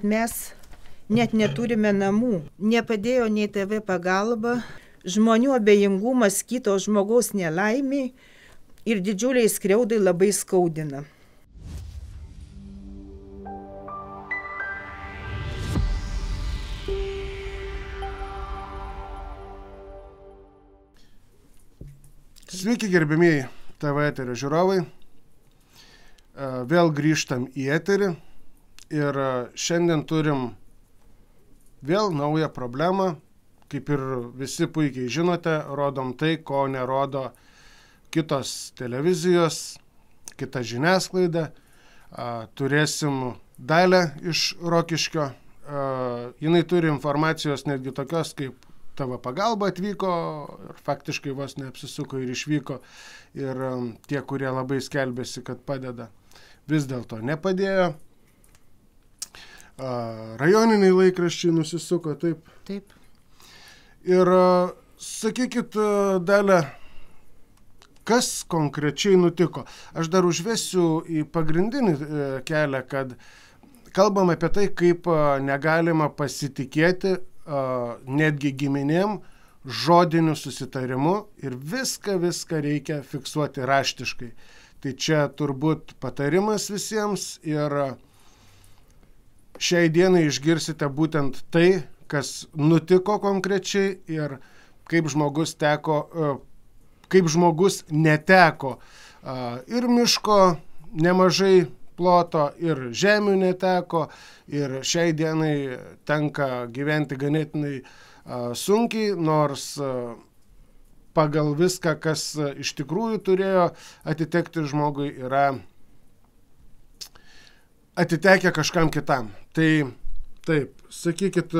mes net neturime namų. Nepadėjo nei TV pagalba, žmonių abejingumas kito žmogaus nelaimiai ir didžiuliai skriaudai labai skaudina. Sveiki gerbimieji TV eterio žiūrovai, vėl grįžtam į eterį ir šiandien turim vėl naują problemą, kaip ir visi puikiai žinote, rodom tai, ko nerodo kitos televizijos, kita žiniasklaida, turėsim Dailę iš Rokiškio, jinai turi informacijos netgi tokios kaip TV pagalba atvyko ir faktiškai vos neapsisuko ir išvyko ir tie, kurie labai skelbėsi, kad padeda, vis dėlto nepadėjo. Rajoniniai laikraščiai nusisuko, taip. Taip. Ir sakykit, Dalia, kas konkrečiai nutiko? Aš dar užvesiu į pagrindinį kelią, kad kalbam apie tai, kaip negalima pasitikėti netgi giminėm žodiniu susitarimu ir viską reikia fiksuoti raštiškai. Tai čia turbūt patarimas visiems ir šiai dienai išgirsite būtent tai, kas nutiko konkrečiai ir kaip žmogus neteko ir miško nemažai ploto, ir žemių neteko, ir šiai dienai tenka gyventi ganėtinai sunkiai, nors pagal viską, kas iš tikrųjų turėjo atitekti žmogui, yra atitekę kažkam kitam. Tai taip, sakykit,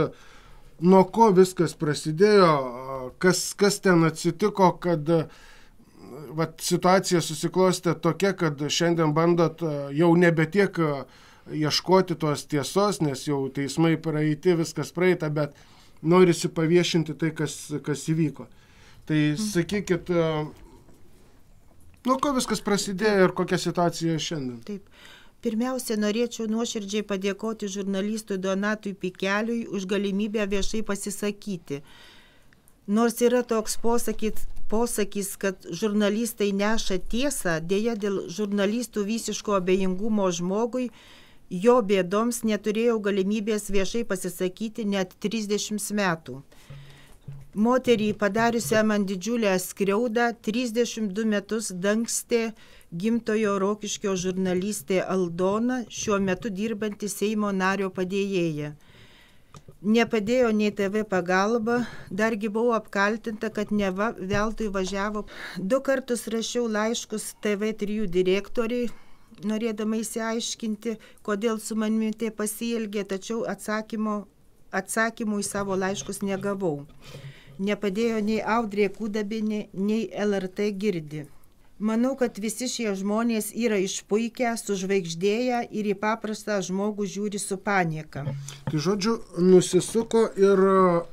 nuo ko viskas prasidėjo, kas ten atsitiko, kad situacija susiklostė tokia, kad šiandien bandot jau nebe tiek ieškoti tos tiesos, nes jau teismai praeiti, viskas praeita, bet norisi paviešinti tai, kas įvyko. Tai sakykit, nuo ko viskas prasidėjo ir kokia situacija šiandien? Taip. Pirmiausia, norėčiau nuoširdžiai padėkoti žurnalistui Donatui Pikeliui už galimybę viešai pasisakyti. Nors yra toks posakis, kad žurnalistai neša tiesą, dėja dėl žurnalistų visiško abejingumo žmogui, jo bėdoms neturėjau galimybės viešai pasisakyti net 30 metų. Moterį padariusią man didžiulę skriaudą 32 metus dangstė gimtojo Rokiškio žurnalistė Aldona, šiuo metu dirbanti Seimo nario padėjėja. Nepadėjo nei TV pagalba, dargi buvau apkaltinta, kad neva veltui važiavo. 2 kartus rašiau laiškus TV3 direktoriai, norėdama įsiaiškinti, kodėl su manimi tai pasielgė, tačiau atsakymų į savo laiškus negavau. Nepadėjo nei Audrė Kudabinė, nei LRT Girdi. Manau, kad visi šie žmonės yra išpuikę, sužvaigždėję ir į paprastą žmogų žiūri su panieka. Tai žodžiu, nusisuko ir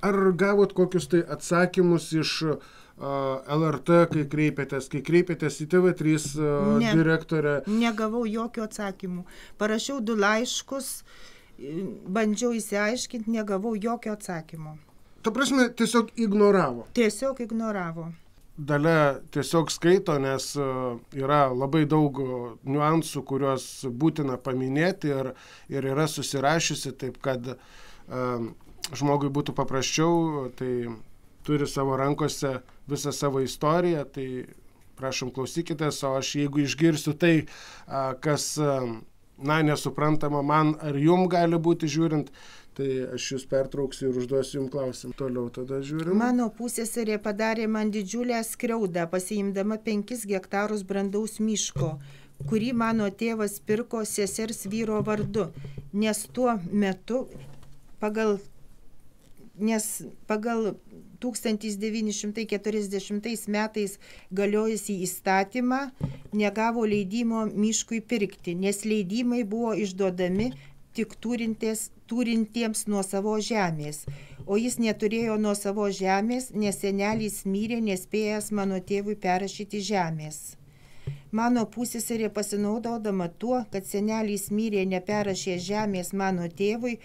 ar gavot kokius tai atsakymus iš LRT, kai kreipėtės į TV3 direktorę? Negavau jokių atsakymų. Parašiau 2 laiškus, bandžiau įsiaiškinti, negavau jokio atsakymo. Ta prasme, tiesiog ignoravo? Tiesiog ignoravo. Dalia tiesiog skaito, nes yra labai daug niuansų, kuriuos būtina paminėti ir yra susirašiusi, taip kad žmogui būtų paprasčiau, tai turi savo rankose visą savo istoriją, tai prašom klausykitės, o aš jeigu išgirsiu tai, kas nesuprantama man ar jum gali būti žiūrint, tai aš jūs pertrauksiu ir užduosiu jums klausimą. Toliau tada žiūrim. Mano pusseserė padarė man didžiulę skriaudą, pasiimdama 5 hektarus brandaus miško, kurį mano tėvas pirko sesers vyro vardu, nes tuo metu pagal 1940 metais galiojusį įstatymą negavo leidimo miškui pirkti, nes leidimai buvo išduodami tik turintiems nuosavos žemės, o jis neturėjo nuosavos žemės, nes senelis mirė, nespėjęs mano tėvui perrašyti žemės. Mano pusseserė pasinaudodama tuo, kad senelis mirė neperrašė žemės mano tėvui,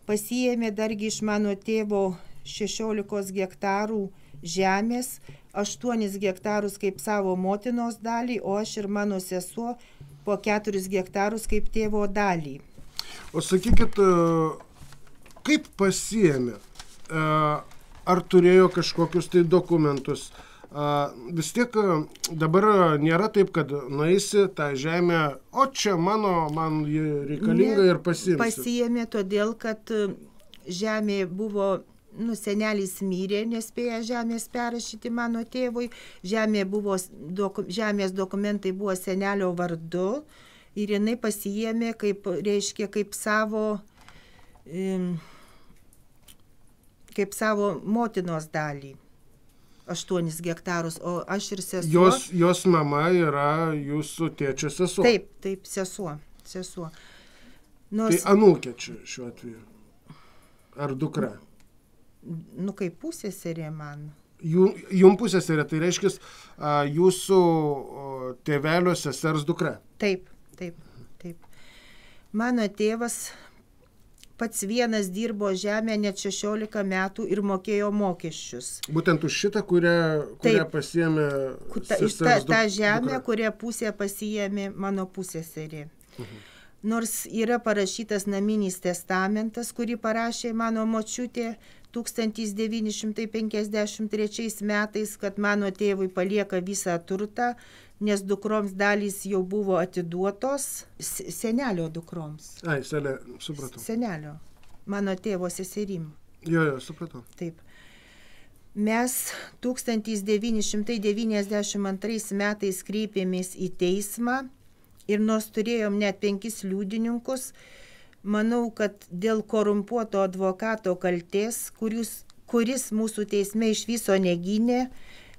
pasiėmė dargi iš mano tėvo 16 hektarų žemės, 8 hektarus kaip savo motinos dalį, o aš ir mano sesuo po 4 hektarus kaip tėvo dalį. O sakykit, kaip pasiėmė? Ar turėjo kažkokius tai dokumentus? Vis tiek dabar nėra taip, kad nueisi tą žemę, o čia man ji reikalinga ir pasiimsi. Pasiėmė todėl, kad žemė buvo, senelis mirė, nespėja žemės perrašyti mano tėvui, žemės dokumentai buvo senelio vardu ir jinai pasiėmė kaip savo motinos dalį. 8 hektarus, o aš ir sesuo. Jos mama yra jūsų tėčio sesuo. Taip, sesuo. Tai anūkė čia šiuo atveju. Ar dukra? Kaip pusseserė man. Jum pusseserė, tai reiškia jūsų tėvelio sesers dukra. Taip. Mano tėvas pats vienas dirbo žemę net 16 metų ir mokėjo mokesčius. Būtent už šitą, kurią pasiėmė sesers dukra? Ta žemė, kurią pusę pasiėmė mano pusseserė. Nors yra parašytas naminis testamentas, kurį parašė mano močiutė 1953 metais, kad mano tėvui palieka visą turtą, nes dukroms dalys jau buvo atiduotos senelio dukroms. Supratau. Senelio, mano tėvo seserim. Jo, supratau. Taip. Mes 1992 metais kreipėmės į teismą ir nors turėjom net 5 liudininkus, manau, kad dėl korumpuoto advokato kaltės, kuris mūsų teisme iš viso negynė,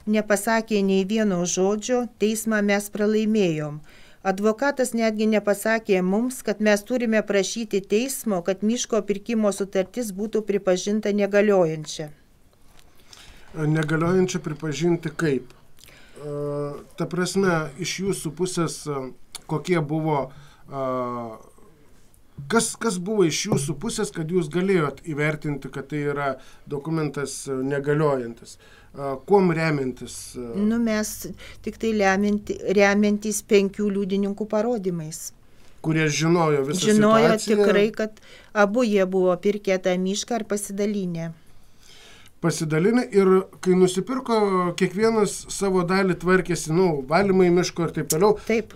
nepasakė nei vieno žodžio, teismą mes pralaimėjom. Advokatas netgi nepasakė mums, kad mes turime prašyti teismo, kad miško pirkimo sutartis būtų pripažinta negaliojančia. Negaliojančia pripažinti kaip? Ta prasme, iš jūsų pusės, kokie buvo, kas buvo iš jūsų pusės, kad jūs galėjot įvertinti, kad tai yra dokumentas negaliojantis? Kuom remiantis? Mes tik tai remiantis 5 liudininkų parodymais. Kurie žinojo visą situaciją? Žinojo tikrai, kad abu jie buvo pirkę tą mišką ir pasidalinę. Pasidalinę ir kai nusipirko, kiekvienas savo dalį tvarkėsi, valymai miško ir taip toliau. Taip.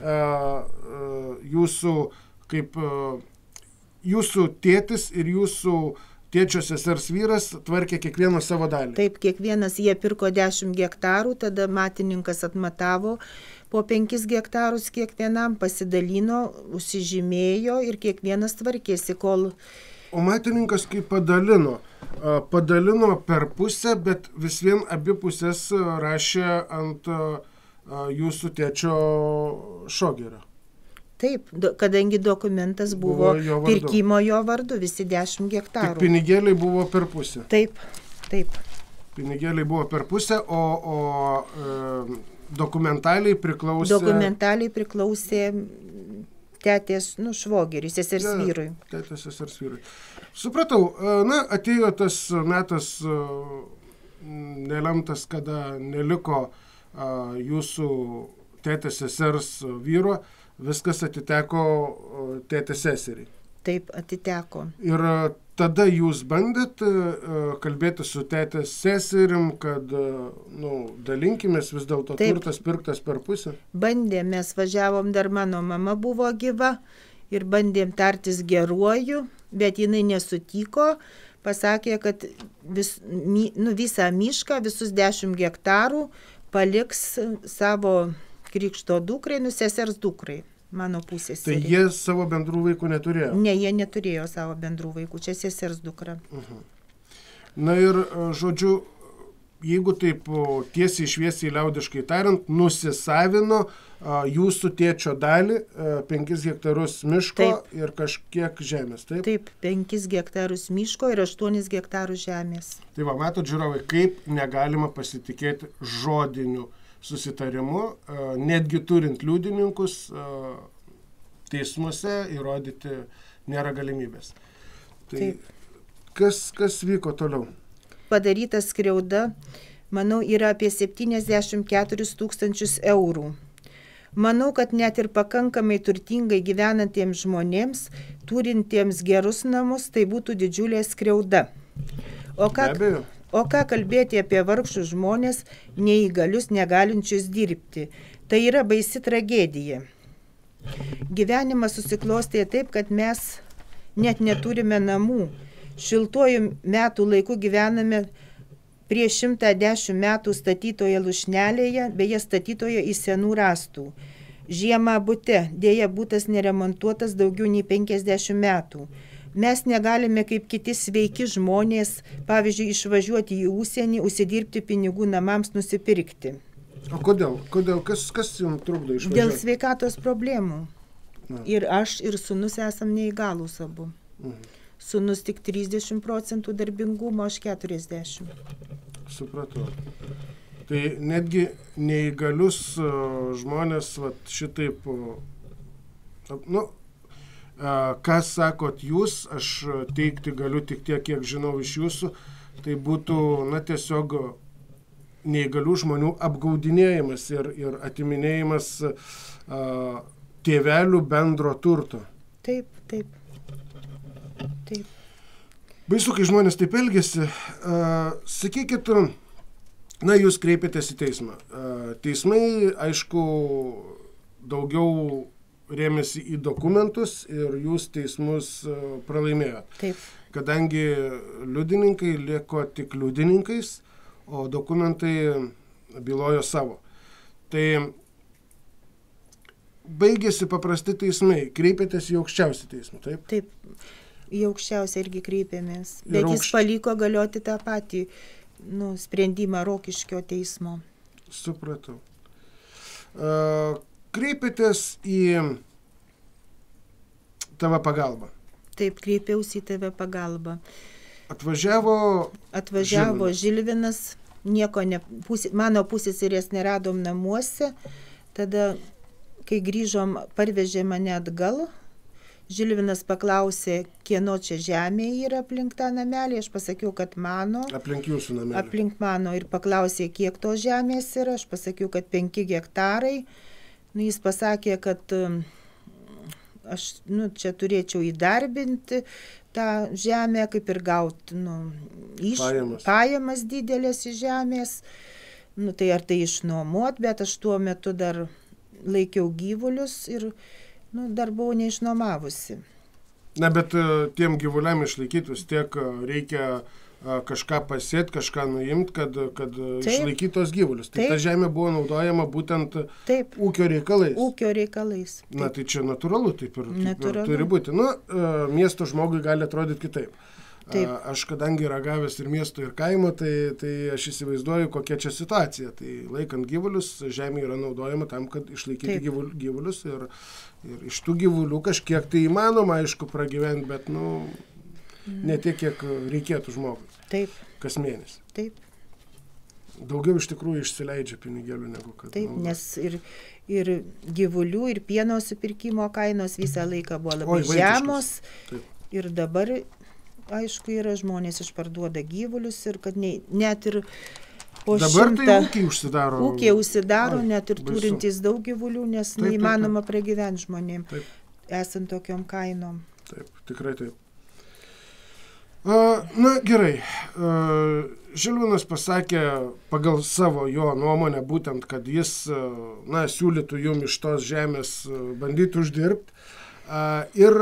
Jūsų tėtis ir jūsų tėčio sesers vyras tvarkė kiekvieną savo dalį. Taip, kiekvienas, jie pirko 10 hektarų, tada matininkas atmatavo po 5 hektarus kiekvienam, pasidalino, užsižymėjo ir kiekvienas tvarkėsi, kol... O matininkas kaip padalino per pusę, bet vis vien abi pusės rašė ant jūsų tėčio šogerio. Taip, kadangi dokumentas buvo pirkimo jo vardu, visi 10 hektarų. Tik pinigėliai buvo per pusę. Taip. Pinigėliai buvo per pusę, o dokumentaliai priklausė... Dokumentaliai priklausė tetės, švogeriui, sesers vyrui. Tetės sesers vyrui. Supratau, atėjo tas metas nelemtas, kada neliko jūsų tetės sesers vyro, viskas atiteko tėtės seseriai. Taip, atiteko. Ir tada jūs bandėt kalbėti su tėtės seserim, kad dalinkimės, vis dėlto turtas pirktas per pusę? Bandėm, mes važiavom, dar mano mama buvo gyva ir bandėm tartis geruoju, bet jinai nesutiko, pasakė, kad visą mišką, visus 10 hektarų paliks savo krikšto dukrai, sesers dukrai, mano pusseserė. Tai jie savo bendrų vaikų neturėjo? Ne, jie neturėjo savo bendrų vaikų, čia sesers dukra. Na ir, žodžiu, jeigu taip tiesiai šviesiai liaudiškai tariant, nusisavino jūsų tėčio dalį, 5 hektarus miško ir kažkiek žemės, taip? Taip, 5 hektarus miško ir 8 hektarų žemės. Tai va, matot, žiūrovai, kaip negalima pasitikėti žodiniu susitarimu, netgi turint liudininkus, teismuose įrodyti nėra galimybės. Tai kas vyko toliau? Padaryta skriauda, manau, yra apie 74 000 eurų. Manau, kad net ir pakankamai turtingai gyvenantiems žmonėms, turintiems gerus namus, tai būtų didžiulė skriauda. O ką kalbėti apie vargšus žmonės, neįgalius, negalinčius dirbti? Tai yra baisi tragedija. Gyvenimas susiklostė taip, kad mes net neturime namų. Šiltuoju metų laiku gyvename prieš 110 metų statytoje lušnelėje, beje statytoje iš senų rąstų. Žiemą bute, dėja butas neremontuotas daugiau nei 50 metų. Mes negalime kaip kiti sveiki žmonės, pavyzdžiui, išvažiuoti į užsienį, užsidirbti pinigų namams nusipirkti. O kodėl? Kas jums trukdo išvažiuoti? Dėl sveikatos problemų. Ir aš, ir sūnus esam neįgalūs abu. Sūnus tik 30% darbingumo, aš 40%. Supratau. Tai netgi neįgalius žmonės šitaip, ką sakot jūs, aš teikti galiu tik tiek, kiek žinau iš jūsų, tai būtų tiesiog neįgalių žmonių apgaudinėjimas ir atiminėjimas tėvelių bendro turto. Taip. Baisu, kai žmonės taip elgiasi. Sakykit, jūs kreipėtės į teismą. Teismai, aišku, daugiau rėmėsi į dokumentus ir jūs teismus pralaimėjote. Taip. Kadangi liudininkai liko tik liudininkais, o dokumentai bylojo savo. Tai baigėsi paprasti teismai. Kreipėtės į aukščiausią teismą, taip? Taip. Į aukščiausią irgi kreipėmės, bet jis paliko galioti tą patį sprendimą Rokiškio teismo. Supratau. Kreipėtės į TV pagalbą? Taip, kreipiausi į TV pagalbą. Atvažiavo Žilvinas, mano pusseserės neradom namuose, tada, kai grįžom, parvežė mane atgal. Žilvinas paklausė, kieno čia žemė yra aplink tą namelį, aš pasakiau, kad mano. Aplink jūsų namelį. Aplink mano ir paklausė, kiek to žemės yra, aš pasakiau, kad 5 hektarai. Jis pasakė, kad aš čia turėčiau įdarbinti tą žemę, kaip ir gauti pajamas didelės iš žemės. Tai ar tai išnuomot, bet aš tuo metu dar laikiau gyvulius ir dar buvau neišnuomavusi. Bet tiem gyvuliam išlaikyti vis tiek reikia kažką pasėti, kažką nuimti, kad išlaikytos gyvulius. Tai ta žemė buvo naudojama būtent ūkio reikalais. Ūkio reikalais. Tai čia natūralu, taip ir turi būti. Miesto žmogui gali atrodyti kitaip. Aš kadangi ragavęs ir miesto, ir kaimo, tai aš įsivaizduoju, kokia čia situacija. Tai laikant gyvulius, žemė yra naudojama tam, kad išlaikyti gyvulius ir iš tų gyvulių kažkiek tai įmanoma, aišku, pragyventi, bet ne tiek, kiek reikėtų žmogui. Taip. Kas mėnesį. Taip. Daugiau iš tikrųjų išsileidžia pinigėlių negu kad. Taip, nes ir gyvulių, ir pieno supirkimo kainos visą laiką buvo labai žemos. Ir dabar, aišku, yra žmonės išparduoda gyvulius ir kad net ir po 100... Dabar tai ūkiai užsidaro. Ūkiai užsidaro, net ir turintys daug gyvulių, nes neįmanoma pragyventi žmonėm, esant tokiom kainom. Taip, tikrai taip. Gerai. Žilvinas pasakė pagal savo jo nuomonę būtent, kad jis siūlytų jum iš tos žemės bandyti uždirbti. Ir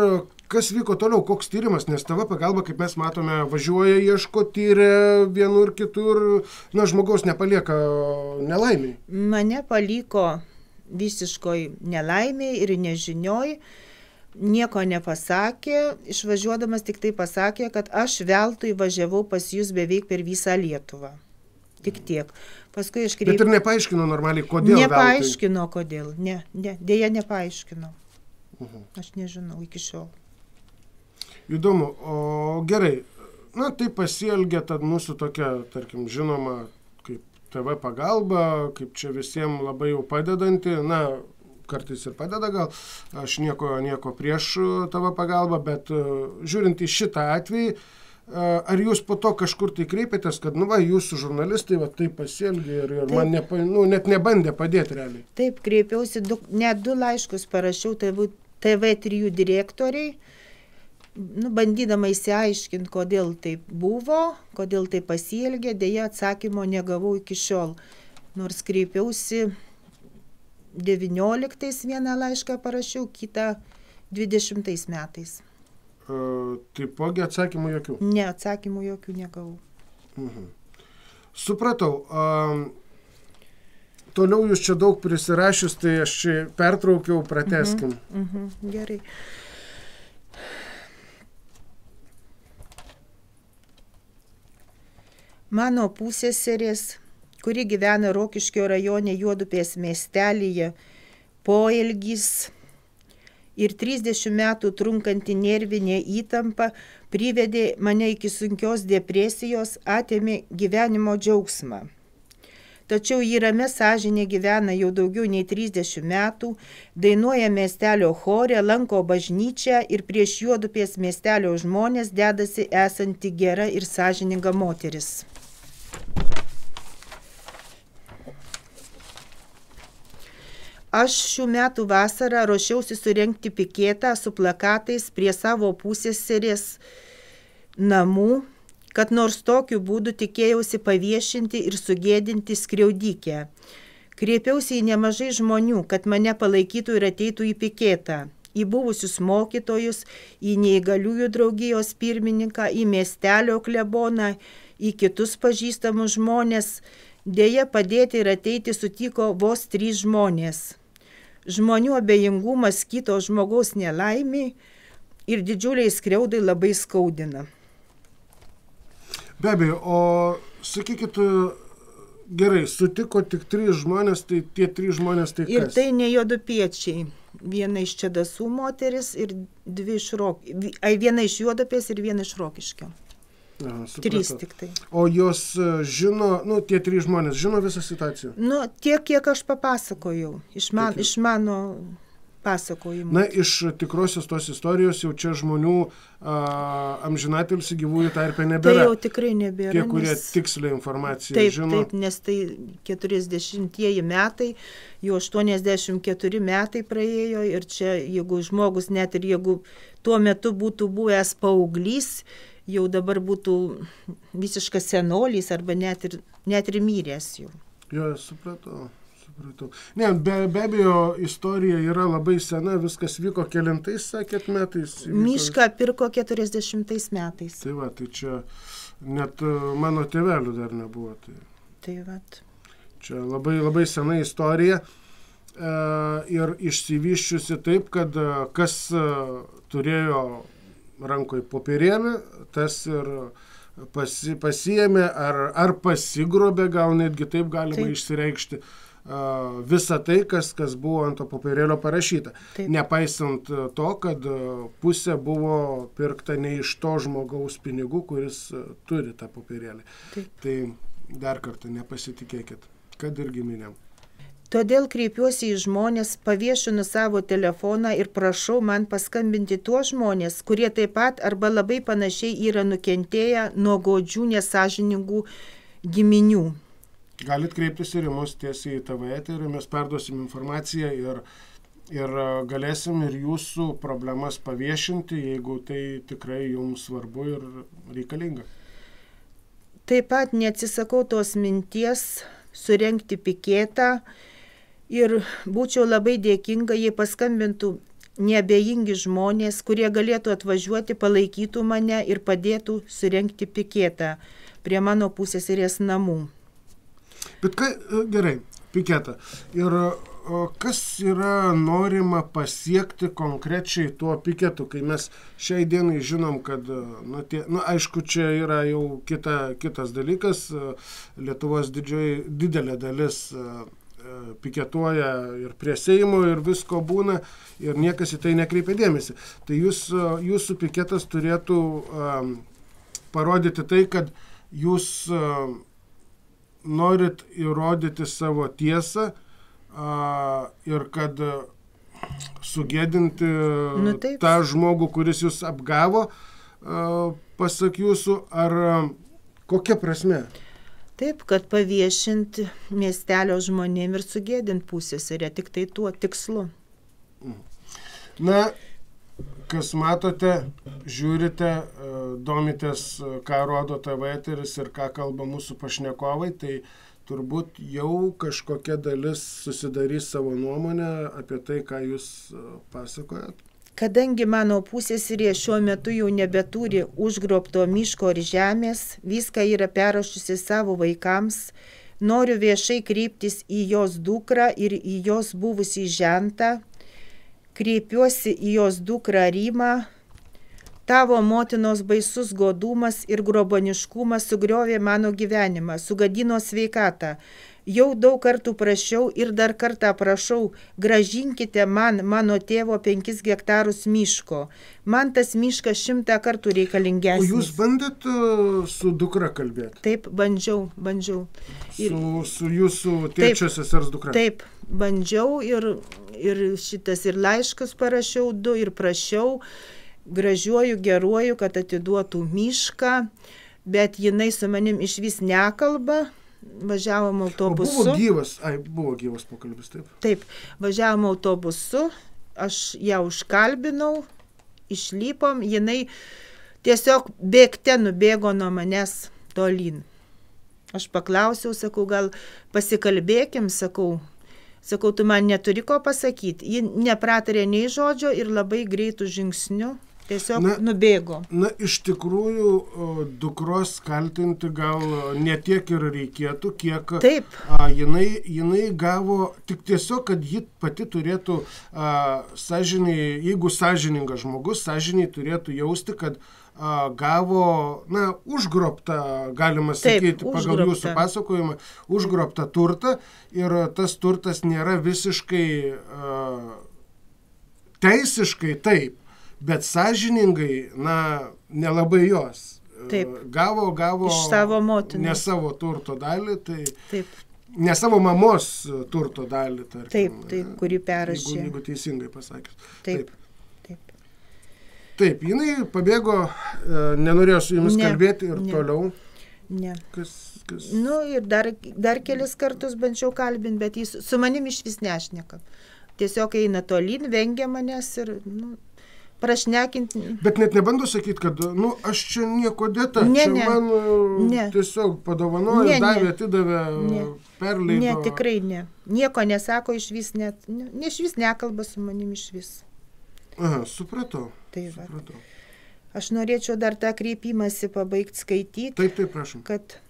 kas vyko toliau, koks tyrimas, nes TV pagalba, kaip mes matome, važiuoja, ieško, tyria vienur kitur, žmogaus nepalieka nelaimiai. Mane paliko visiškoj nelaimiai ir nežinioj, nieko nepasakė, išvažiuodamas tik tai pasakė, kad aš veltui važiavau pas jūs beveik per visą Lietuvą. Tik tiek. Paskui aš Bet ir nepaaiškino normaliai, kodėl veltui? Nepaaiškino, kodėl. Dėja nepaaiškino. Aš nežinau iki šiol. Įdomu, o gerai, taip pasielgia tad mūsų tokia, tarkim, žinoma, kaip TV pagalba, kaip čia visiems labai jau padedanti, na, kartais ir padeda gal, aš nieko prieš TV pagalbą, bet žiūrint į šitą atvejį, ar jūs po to kažkur tai kreipėtės, kad, jūsų žurnalistai taip pasielgė ir man net nebandė padėti realiai? Taip, kreipiausi, net 2 laiškus parašiau TV3 direktoriai, bandydama įsiaiškinti, kodėl taip buvo, kodėl taip pasielgė, deja atsakymo negavau iki šiol. Nors kreipiausi 19 vieną laišką parašiau, kitą 20 metais. Taipogi atsakymų jokių? Ne, atsakymų jokių negavau. Supratau. Toliau jūs čia daug prisirašius, tai aš čia pertraukiau, pratęskim. Gerai. Mano pusseserės, kuri gyvena Rokiškio rajone Juodupės miestelyje, poelgis ir 30 metų trunkanti nervinė įtampa privedė mane iki sunkios depresijos, atėmė gyvenimo džiaugsmą. Tačiau ji ramia sąžinė gyvena jau daugiau nei 30 metų, dainuoja miestelio chore, lanko bažnyčią ir prieš Juodupės miestelio žmonės dedasi esanti gera ir sąžininga moteris. Aš šių metų vasarą ruošiausi surengti piketą su plakatais prie savo pusseserės namų, kad nors tokiu būdu tikėjausi paviešinti ir sugėdinti skriaudikę. Kreipiausi į nemažai žmonių, kad mane palaikytų ir ateitų į piketą, į buvusius mokytojus, į neįgaliųjų draugijos pirmininką, į miestelio kleboną, į kitus pažįstamus žmonės. Deja, padėti ir ateiti sutiko vos 3 žmonės. Žmonių abejingumas kito žmogaus nelaimiai ir didžiuliai skriaudai labai skaudina. Be abejo, o sakykit, gerai, sutiko tik 3 žmonės, tai tie 3 žmonės tai kas? Ir tai ne juodupiečiai. Viena iš Čedasų moteris ir 2 iš viena iš Juodupės ir 1 iš Rokiškio. 3 tik tai. O jos žino, tie 3 žmonės žino visą situaciją? Tiek, kiek aš papasakojau, iš mano pasakojimų. Na, iš tikrosios tos istorijos jau čia žmonių amžinatilsį gyvųjų tarpe nebėra. Tai jau tikrai nebėra. Tie, kurie tikslią informaciją žino. Taip, nes tai 40-ieji metai, jau 84 metai praėjo ir čia, jeigu žmogus, net ir jeigu tuo metu būtų buvęs paauglys, jau dabar būtų visiškas senolys arba net ir myręs jau. Jo, supratau. Ne, be abejo, istorija yra labai sena, viskas vyko kelintais, sakėt, metais? Mišką pirko 40 metais. Tai va, tai čia net mano tėvelių dar nebuvo. Tai va. Čia labai sena istorija ir išsivyščiusi taip, kad kas turėjo rankoje popierėlį, tas ir pasiėmė ar pasigrobė, gal netgi taip galima išsireikšti, visą tai, kas buvo ant to popierėlio parašyta. Taip. Nepaisant to, kad pusė buvo pirkta ne iš to žmogaus pinigų, kuris turi tą popierėlį. Taip. Tai dar kartą nepasitikėkit, kad ir giminėm. Todėl kreipiuosi į žmonės, paviešinu savo telefoną ir prašau man paskambinti tuos žmonės, kurie taip pat arba labai panašiai yra nukentėję nuo godžių nesąžiningų giminių. Galit kreiptis ir į mus tiesiai į TV eterį, mes perduosim informaciją ir galėsim ir jūsų problemas paviešinti, jeigu tai tikrai jums svarbu ir reikalinga. Taip pat neatsisakau tos minties surengti piketą ir būčiau labai dėkinga, jei paskambintų neabejingi žmonės, kurie galėtų atvažiuoti, palaikytų mane ir padėtų surengti piketą prie mano pusseserės namų. Bet gerai, piketą. Ir kas yra norima pasiekti konkrečiai tuo piketu, kai mes šiai dienai žinom, kad, aišku, čia yra jau kitas dalykas, Lietuvos didelė dalis piketuoja ir prie Seimo ir visko būna ir niekas į tai nekreipia dėmesį. Tai jūsų piketas turėtų parodyti tai, kad jūs norit įrodyti savo tiesą ir kad sugėdinti tą žmogų, kuris jūs apgavo, pasak jūsų, ar kokia prasme? Taip, kad paviešinti miestelio žmonėm ir sugėdinti pusseserę, tik tai tuo tikslu. Na, kas matote, žiūrite, domitės, ką rodo TV eteris ir ką kalba mūsų pašnekovai, tai turbūt jau kažkokia dalis susidarys savo nuomonę apie tai, ką jūs pasakojat. Kadangi mano pusseserė šiuo metu jau nebeturi užgrobto miško ir žemės, viską yra perrašusi savo vaikams, noriu viešai kreiptis į jos dukrą ir į jos buvusį žentą. Kreipiuosi į jos dukrą Rymą. Tavo motinos baisus godumas ir groboniškumas sugriovė mano gyvenimą, sugadino sveikatą. Jau daug kartų prašiau ir dar kartą prašau, grąžinkite man mano tėvo 5 hektarus miško. Man tas miškas 100 kartų reikalingesnis. O jūs bandėt su dukra kalbėti? Taip, bandžiau. Su jūsų tėčio sesers dukra? Taip, bandžiau ir laiškus parašiau 2 ir prašiau, gražiuoju, geruoju, kad atiduotų mišką, bet jinai su manim iš vis nekalba. Važiavom autobusu. Buvo gyvas pokalbis, taip? Taip, važiavom autobusu, aš ją užkalbinau, išlipom, jinai tiesiog bėgte nubėgo nuo manęs tolyn. Aš paklausiau, sakau, gal pasikalbėkim, sakau, tu man neturi ko pasakyti. Ji nepratarė nei žodžio ir labai greitų žingsnių tiesiog nubėgo. Na, iš tikrųjų, dukros kaltinti gal ne tiek ir reikėtų, kiek jinai gavo, tik tiesiog, kad ji pati turėtų sąžiniai, jeigu sąžiningas žmogus, sąžiniai turėtų jausti, kad gavo, užgrobtą, galima sakyti, pagal jūsų pasakojimą, užgrobtą turtą ir tas turtas nėra visiškai teisiškai taip. Bet sąžiningai, nelabai jos. Taip. Gavo iš savo motinos. Ne savo turto dalį, tai ne savo mamos turto dalį, tarkim. Taip, kuri perrašė. Jeigu teisingai pasakęs. Taip. Taip, jinai pabėgo, nenorėjo su jumis kalbėti ir toliau. Ne. Kas? Ir dar kelis kartus bandžiau kalbinti, bet jis su manim iš vis nešneka. Tiesiog eina tolyn, vengia manęs ir, prašnekinti. Bet net nebando sakyti, kad, aš čia nieko dėta, man tiesiog padovanojo, davė, atidavė, perleido. Ne, tikrai ne. Nieko nesako iš vis, iš vis nekalba su manim iš vis. Aha, supratau. Supratau. Aš norėčiau dar tą kreipimąsi pabaigti skaityti. Taip, prašom. Kad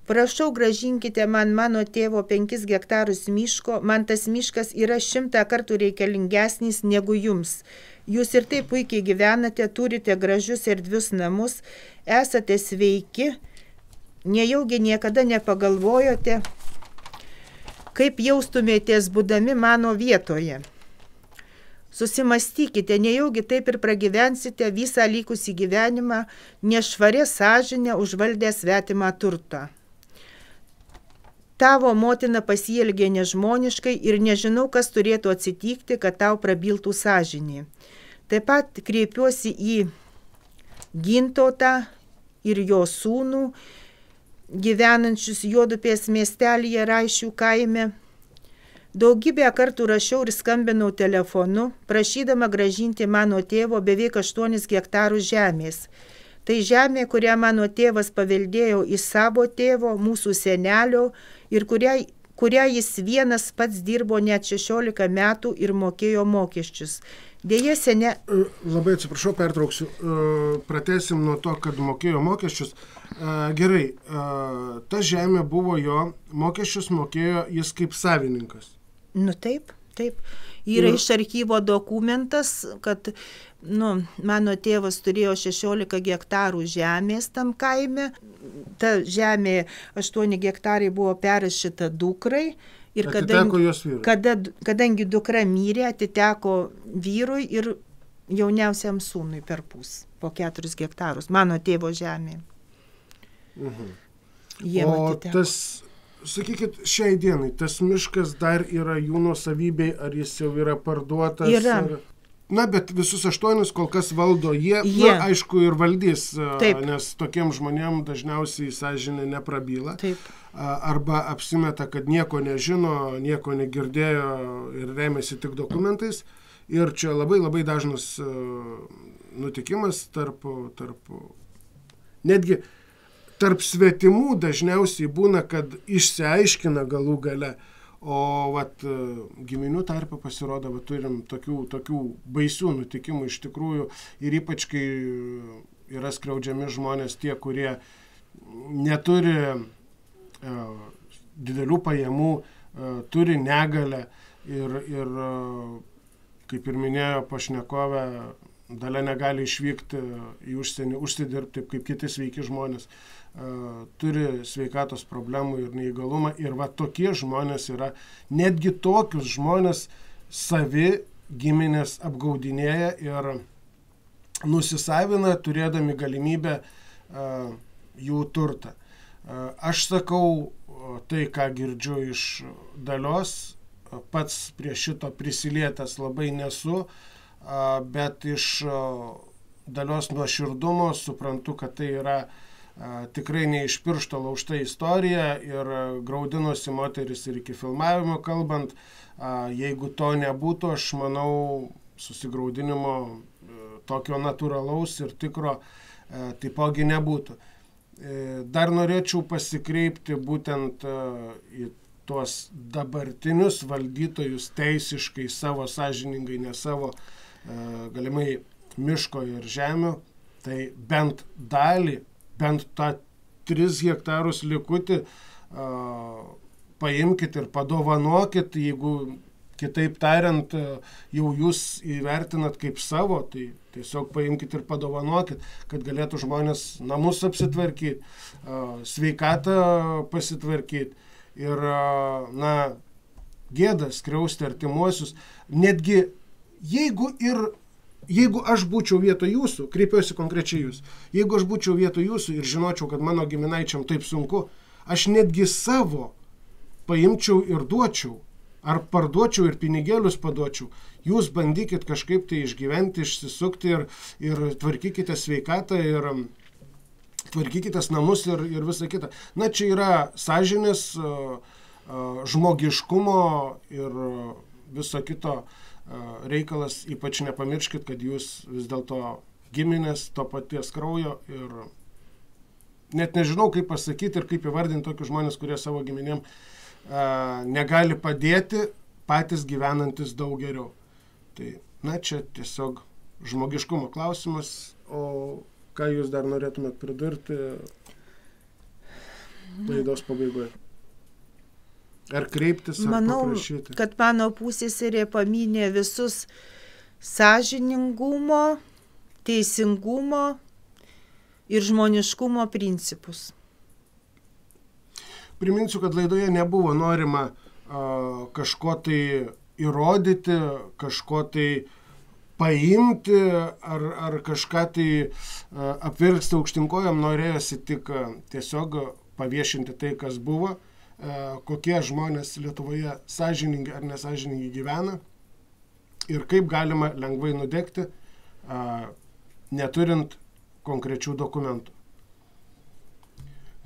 prašau, gražinkite man mano tėvo 5 hektarus miško, man tas miškas yra 100 kartų reikalingesnis negu jums. Jūs ir taip puikiai gyvenate, turite gražius erdvius namus, esate sveiki, nejaugi niekada nepagalvojote, kaip jaustumėtės būdami mano vietoje. Susimastykite, nejaugi taip ir pragyvensite visą likusį gyvenimą, nešvarė sąžinę užvaldę svetimą turtą. Tavo motina pasielgė nežmoniškai ir nežinau, kas turėtų atsitikti, kad tau prabiltų sąžinė. Taip pat kreipiuosi į Gintautą ir jo sūnų, gyvenančius Juodupės miestelyje Raišių kaime. Daugybę kartų rašiau ir skambinau telefonu, prašydama grąžinti mano tėvo beveik 8 hektarų žemės. Tai žemė, kurią mano tėvas paveldėjo iš savo tėvo, mūsų senelio, ir kurią jis vienas pats dirbo net 16 metų ir mokėjo mokesčius. Dėja, Labai atsiprašau, pertrauksiu. Pratęsim nuo to, kad mokėjo mokesčius. Gerai, ta žemė buvo jo, mokesčius mokėjo jis kaip savininkas. Taip. Yra iš archyvo dokumentas, kad mano tėvas turėjo 16 hektarų žemės tam kaime. Ta žemė 8 hektarai buvo perrašyta dukrai. Ir kadangi dukra mirė, atiteko vyrui ir jauniausiam sūnui per pus, po 4 hektarus, mano tėvo žemė. O tas, sakykit, šiai dienai, tas miškas dar yra jų nuosavybėj, ar jis jau yra parduotas? Yra. Na, bet visus 8 kol kas valdo jie. Na, aišku, ir valdys, nes tokiem žmonėm dažniausiai sąžinė neprabyla. Taip. Arba apsimeta, kad nieko nežino, nieko negirdėjo ir remiasi tik dokumentais. Ir čia labai labai dažnas nutikimas netgi tarp svetimų dažniausiai būna, kad išsiaiškina galų gale. O giminių tarpe pasirodo, turim tokių baisių nutikimų iš tikrųjų ir ypač kai yra skriaudžiami žmonės tie, kurie neturi didelių pajamų, turi negalią ir kaip ir minėjo pašnekovė, dalia negali išvykti į užsienį, užsidirbti kaip kiti sveiki žmonės. Turi sveikatos problemų ir neįgalumą ir tokie žmonės yra, netgi tokius žmonės savi giminės apgaudinėja ir nusisavina, turėdami galimybę jų turtą. Aš sakau tai, ką girdžiu iš Dalios, pats prie šito prisilietęs labai nesu, bet iš Dalios nuoširdumo suprantu, kad tai yra tikrai ne iš piršto laužta istorija ir graudinosi moteris ir iki filmavimo kalbant. Jeigu to nebūtų, aš manau, susigraudinimo tokio natūralaus ir tikro taipogi nebūtų. Dar norėčiau pasikreipti būtent į tuos dabartinius valdytojus teisiškai savo sąžiningai, ne savo galimai miško ir žemių, tai bent dalį, bent tą 3 hektarus likutį paimkit ir padovanokit, jeigu kitaip tariant, jau jūs įvertinat kaip savo, tai tiesiog paimkit ir padovanokit, kad galėtų žmonės namus apsitvarkyti, sveikatą pasitvarkyti ir, gėda skriausti artimuosius. Netgi jeigu aš būčiau vietoj jūsų, kreipiuosi konkrečiai jūs, jeigu aš būčiau vietoj jūsų ir žinočiau, kad mano giminaičiam taip sunku, aš netgi savo paimčiau ir duočiau, ar parduočiau ir pinigėlius paduočiau. Jūs bandykit kažkaip tai išgyventi, išsisukti ir tvarkykite sveikatą ir tvarkykitės namus ir visa kita. Na, čia yra sąžinės, žmogiškumo ir viso kito reikalas, ypač nepamirškit, kad jūs vis dėlto giminės to paties kraujo ir net nežinau, kaip pasakyti ir kaip įvardinti tokius žmonės, kurie savo giminėm negali padėti, patys gyvenantis daug geriau. Tai, čia tiesiog žmogiškumo klausimas, o ką jūs dar norėtumėt pridurti laidos pabaigoje? Ar kreiptis, ar paprašyti? Manau, kad mano pusseserė paminė visus sąžiningumo, teisingumo ir žmoniškumo principus. Priminsiu, kad laidoje nebuvo norima kažko tai įrodyti, kažko tai paimti ar kažką tai apvirksti aukštinkojam, norėjosi tik tiesiog paviešinti tai, kas buvo, kokie žmonės Lietuvoje sąžiningai ar nesąžiningai gyvena ir kaip galima lengvai nudegti, neturint konkrečių dokumentų.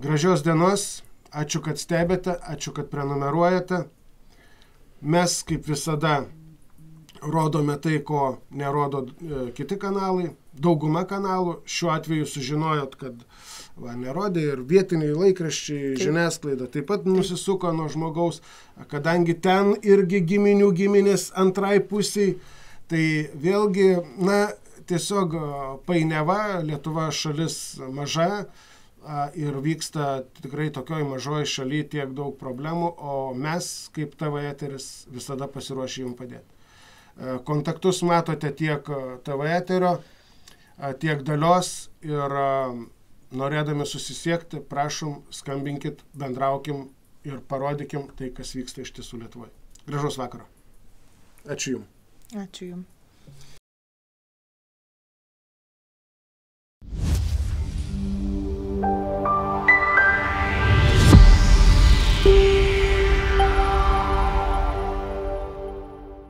Gražios dienos, ačiū, kad stebite, ačiū, kad prenumeruojate. Mes, kaip visada, rodome tai, ko nerodo kiti kanalai, dauguma kanalų. Šiuo atveju sužinojot, kad nerodė ir vietiniai laikraščiai, žiniasklaida taip pat nusisuko nuo žmogaus, kadangi ten irgi giminių giminės antrai pusiai, tai vėlgi, tiesiog painiava, Lietuva šalis maža ir vyksta tikrai tokioj mažoj šaly tiek daug problemų, o mes, kaip TV eteris, visada pasiruošę jums padėti. Kontaktus matote tiek TV eterio, tiek Dalios ir norėdami susisiekti, prašom, skambinkit, bendraukim ir parodykim tai, kas vyksta iš tiesų Lietuvoje. Gražaus vakaro. Ačiū Jums. Ačiū Jums.